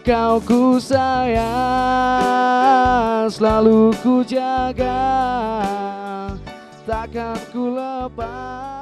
Kau ku sayang, selalu ku jaga, takkan ku lepas.